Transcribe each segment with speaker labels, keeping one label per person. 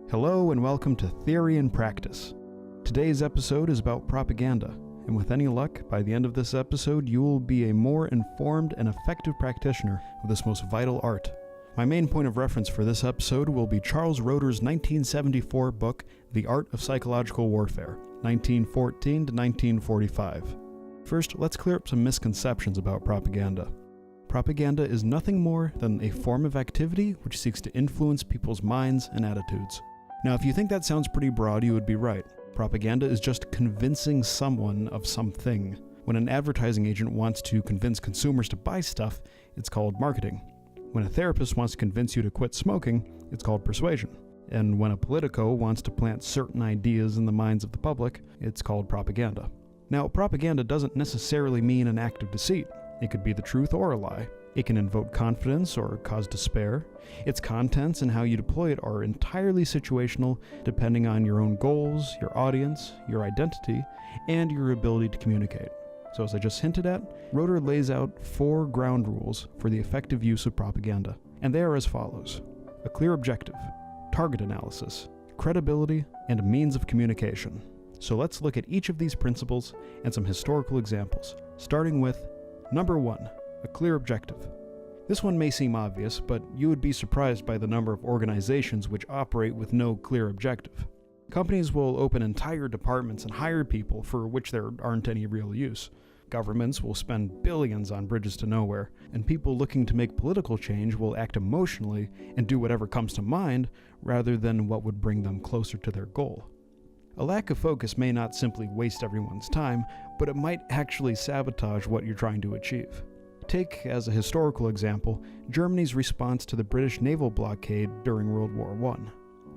Speaker 1: Hello and welcome to Theory and Practice. Today's episode is about propaganda, and with any luck, by the end of this episode, you will be a more informed and effective practitioner of this most vital art. My main point of reference for this episode will be Charles Roeder's 1974 book, The Art of Psychological Warfare, 1914 to 1945. First, let's clear up some misconceptions about propaganda. Propaganda is nothing more than a form of activity which seeks to influence people's minds and attitudes. Now, if you think that sounds pretty broad, you would be right. Propaganda is just convincing someone of something. When an advertising agent wants to convince consumers to buy stuff, it's called marketing. When a therapist wants to convince you to quit smoking, it's called persuasion. And when a politico wants to plant certain ideas in the minds of the public, it's called propaganda. Now, propaganda doesn't necessarily mean an act of deceit. It could be the truth or a lie. It can invoke confidence or cause despair. Its contents and how you deploy it are entirely situational, depending on your own goals, your audience, your identity, and your ability to communicate. So as I just hinted at, Roeder lays out 4 ground rules for the effective use of propaganda, and they are as follows: a clear objective, target analysis, credibility, and a means of communication. So let's look at each of these principles and some historical examples, starting with Number 1, a clear objective. This one may seem obvious, but you would be surprised by the number of organizations which operate with no clear objective. Companies will open entire departments and hire people for which there aren't any real use. Governments will spend billions on bridges to nowhere, and people looking to make political change will act emotionally and do whatever comes to mind rather than what would bring them closer to their goal. A lack of focus may not simply waste everyone's time, but it might actually sabotage what you're trying to achieve. Take, as a historical example, Germany's response to the British naval blockade during World War I.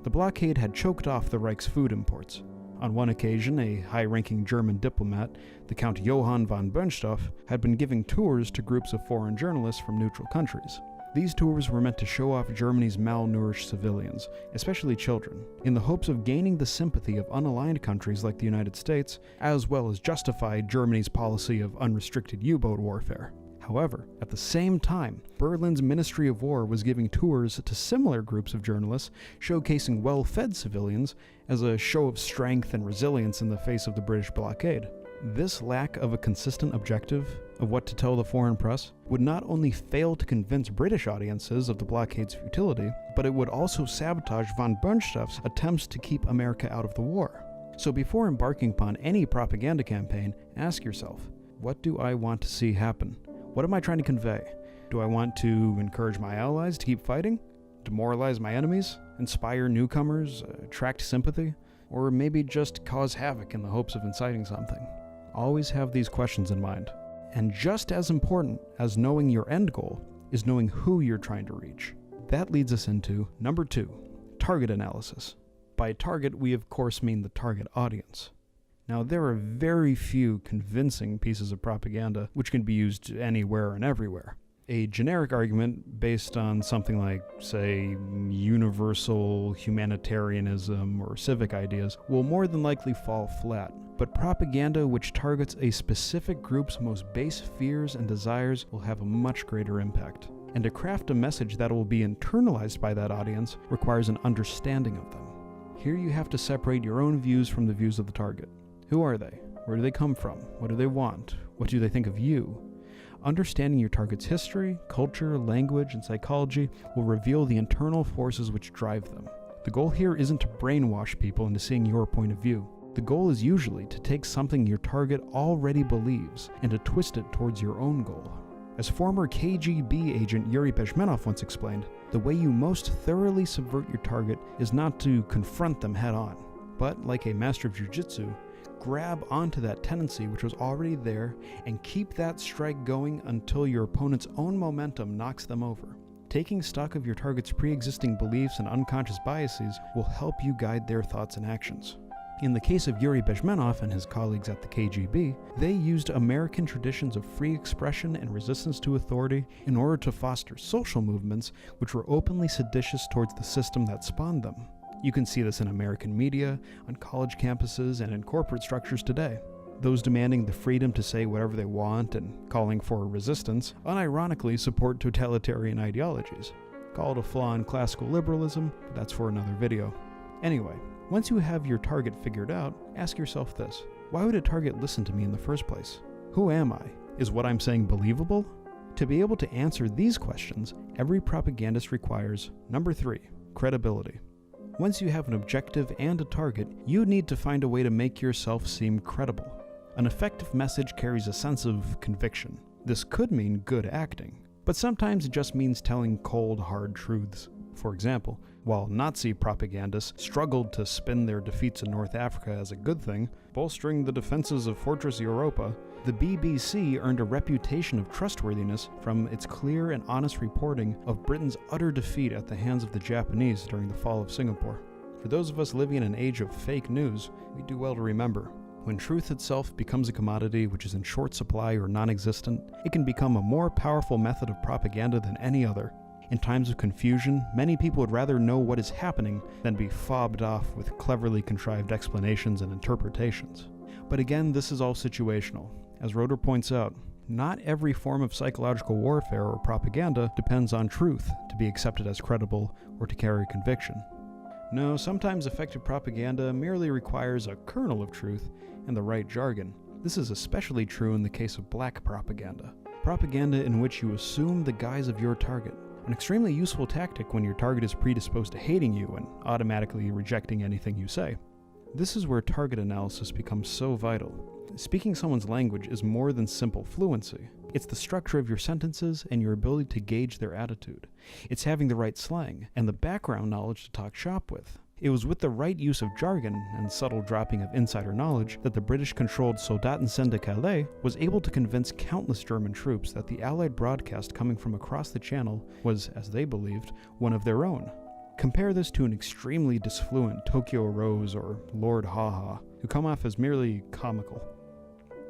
Speaker 1: The blockade had choked off the Reich's food imports. On one occasion, a high-ranking German diplomat, the Count Johann von Bernstorff, had been giving tours to groups of foreign journalists from neutral countries. These tours were meant to show off Germany's malnourished civilians, especially children, in the hopes of gaining the sympathy of unaligned countries like the United States, as well as justify Germany's policy of unrestricted U-boat warfare. However, at the same time, Berlin's Ministry of War was giving tours to similar groups of journalists, showcasing well-fed civilians as a show of strength and resilience in the face of the British blockade. This lack of a consistent objective of what to tell the foreign press would not only fail to convince British audiences of the blockade's futility, but it would also sabotage von Bernstorff's attempts to keep America out of the war. So before embarking upon any propaganda campaign, ask yourself, what do I want to see happen? What am I trying to convey? Do I want to encourage my allies to keep fighting? Demoralize my enemies? Inspire newcomers? Attract sympathy? Or maybe just cause havoc in the hopes of inciting something? Always have these questions in mind. And just as important as knowing your end goal is knowing who you're trying to reach. That leads us into number 2, target analysis. By target, we of course mean the target audience. Now, there are very few convincing pieces of propaganda which can be used anywhere and everywhere. A generic argument based on something like, say, universal humanitarianism or civic ideas will more than likely fall flat. But propaganda which targets a specific group's most base fears and desires will have a much greater impact. And to craft a message that will be internalized by that audience requires an understanding of them. Here you have to separate your own views from the views of the target. Who are they? Where do they come from? What do they want? What do they think of you? Understanding your target's history, culture, language, and psychology will reveal the internal forces which drive them. The goal here isn't to brainwash people into seeing your point of view. The goal is usually to take something your target already believes and to twist it towards your own goal. As former KGB agent Yuri Bezmenov once explained, the way you most thoroughly subvert your target is not to confront them head-on, but like a master of jiu-jitsu, grab onto that tendency which was already there and keep that strike going until your opponent's own momentum knocks them over. Taking stock of your target's pre-existing beliefs and unconscious biases will help you guide their thoughts and actions. In the case of Yuri Bezmenov and his colleagues at the KGB, they used American traditions of free expression and resistance to authority in order to foster social movements which were openly seditious towards the system that spawned them. You can see this in American media, on college campuses, and in corporate structures today. Those demanding the freedom to say whatever they want and calling for resistance unironically support totalitarian ideologies. Call it a flaw in classical liberalism, but that's for another video. Anyway, once you have your target figured out, ask yourself this: why would a target listen to me in the first place? Who am I? Is what I'm saying believable? To be able to answer these questions, every propagandist requires, number 3, credibility. Once you have an objective and a target, you need to find a way to make yourself seem credible. An effective message carries a sense of conviction. This could mean good acting, but sometimes it just means telling cold, hard truths. For example, while Nazi propagandists struggled to spin their defeats in North Africa as a good thing, bolstering the defenses of Fortress Europa, the BBC earned a reputation of trustworthiness from its clear and honest reporting of Britain's utter defeat at the hands of the Japanese during the fall of Singapore. For those of us living in an age of fake news, we do well to remember, when truth itself becomes a commodity which is in short supply or non-existent, it can become a more powerful method of propaganda than any other. In times of confusion, many people would rather know what is happening than be fobbed off with cleverly contrived explanations and interpretations. But again, this is all situational. As Roeder points out, not every form of psychological warfare or propaganda depends on truth to be accepted as credible or to carry conviction. No, sometimes effective propaganda merely requires a kernel of truth and the right jargon. This is especially true in the case of black propaganda. Propaganda in which you assume the guise of your target. An extremely useful tactic when your target is predisposed to hating you and automatically rejecting anything you say. This is where target analysis becomes so vital. Speaking someone's language is more than simple fluency. It's the structure of your sentences and your ability to gauge their attitude. It's having the right slang and the background knowledge to talk shop with. It was with the right use of jargon and subtle dropping of insider knowledge that the British-controlled Soldatensen de Calais was able to convince countless German troops that the Allied broadcast coming from across the Channel was, as they believed, one of their own. Compare this to an extremely disfluent Tokyo Rose or Lord Haha, who come off as merely comical.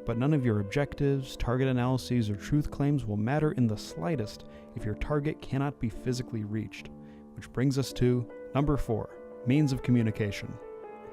Speaker 1: But none of your objectives, target analyses, or truth claims will matter in the slightest if your target cannot be physically reached. Which brings us to number 4, means of communication.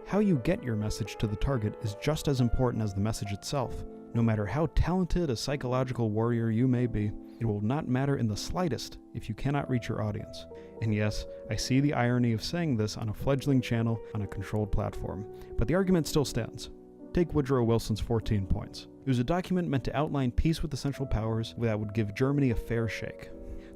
Speaker 1: How you get your message to the target is just as important as the message itself. No matter how talented a psychological warrior you may be, it will not matter in the slightest if you cannot reach your audience. And yes, I see the irony of saying this on a fledgling channel on a controlled platform, but the argument still stands. Take Woodrow Wilson's 14 Points. It was a document meant to outline peace with the Central Powers that would give Germany a fair shake.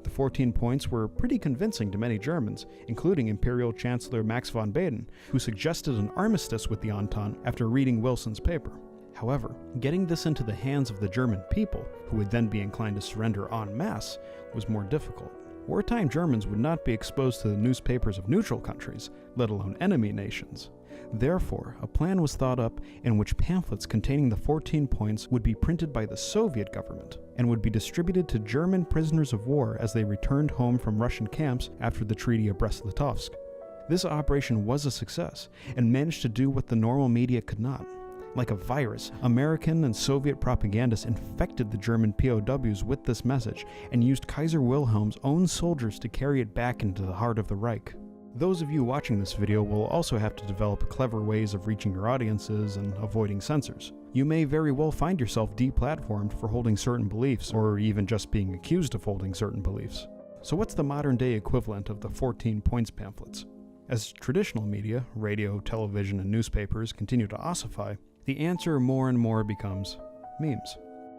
Speaker 1: The 14 points were pretty convincing to many Germans, including Imperial Chancellor Max von Baden, who suggested an armistice with the Entente after reading Wilson's paper. However, getting this into the hands of the German people, who would then be inclined to surrender en masse, was more difficult. Wartime Germans would not be exposed to the newspapers of neutral countries, let alone enemy nations. Therefore, a plan was thought up in which pamphlets containing the 14 points would be printed by the Soviet government and would be distributed to German prisoners of war as they returned home from Russian camps after the Treaty of Brest-Litovsk. This operation was a success and managed to do what the normal media could not. Like a virus, American and Soviet propagandists infected the German POWs with this message and used Kaiser Wilhelm's own soldiers to carry it back into the heart of the Reich. Those of you watching this video will also have to develop clever ways of reaching your audiences and avoiding censors. You may very well find yourself deplatformed for holding certain beliefs, or even just being accused of holding certain beliefs. So what's the modern-day equivalent of the 14 points pamphlets? As traditional media, radio, television, and newspapers continue to ossify, the answer more and more becomes memes.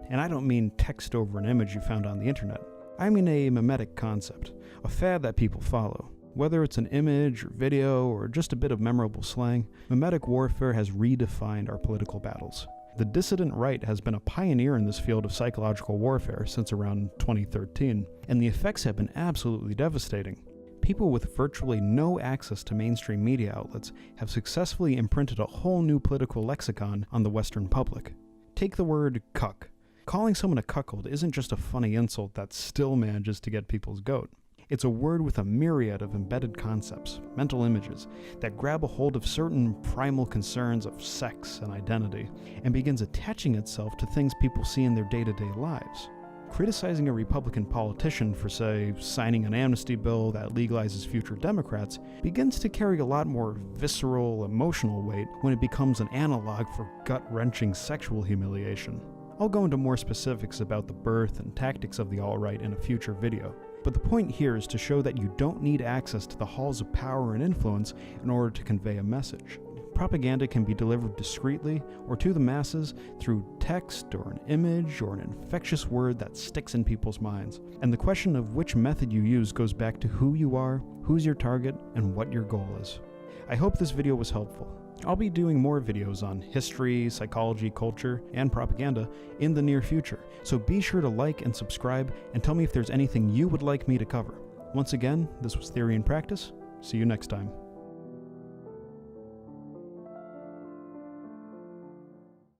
Speaker 1: And I don't mean text over an image you found on the internet. I mean a mimetic concept, a fad that people follow. Whether it's an image or video or just a bit of memorable slang, mimetic warfare has redefined our political battles. The dissident right has been a pioneer in this field of psychological warfare since around 2013, and the effects have been absolutely devastating. People with virtually no access to mainstream media outlets have successfully imprinted a whole new political lexicon on the Western public. Take the word cuck. Calling someone a cuckold isn't just a funny insult that still manages to get people's goat. It's a word with a myriad of embedded concepts, mental images, that grab a hold of certain primal concerns of sex and identity, and begins attaching itself to things people see in their day-to-day lives. Criticizing a Republican politician for, say, signing an amnesty bill that legalizes future Democrats begins to carry a lot more visceral, emotional weight when it becomes an analog for gut-wrenching sexual humiliation. I'll go into more specifics about the birth and tactics of the alt-right in a future video. But the point here is to show that you don't need access to the halls of power and influence in order to convey a message. Propaganda can be delivered discreetly or to the masses through text or an image or an infectious word that sticks in people's minds. And the question of which method you use goes back to who you are, who's your target, and what your goal is. I hope this video was helpful. I'll be doing more videos on history, psychology, culture, and propaganda in the near future, so be sure to like and subscribe and tell me if there's anything you would like me to cover. Once again, this was Theory and Practice. See you next time.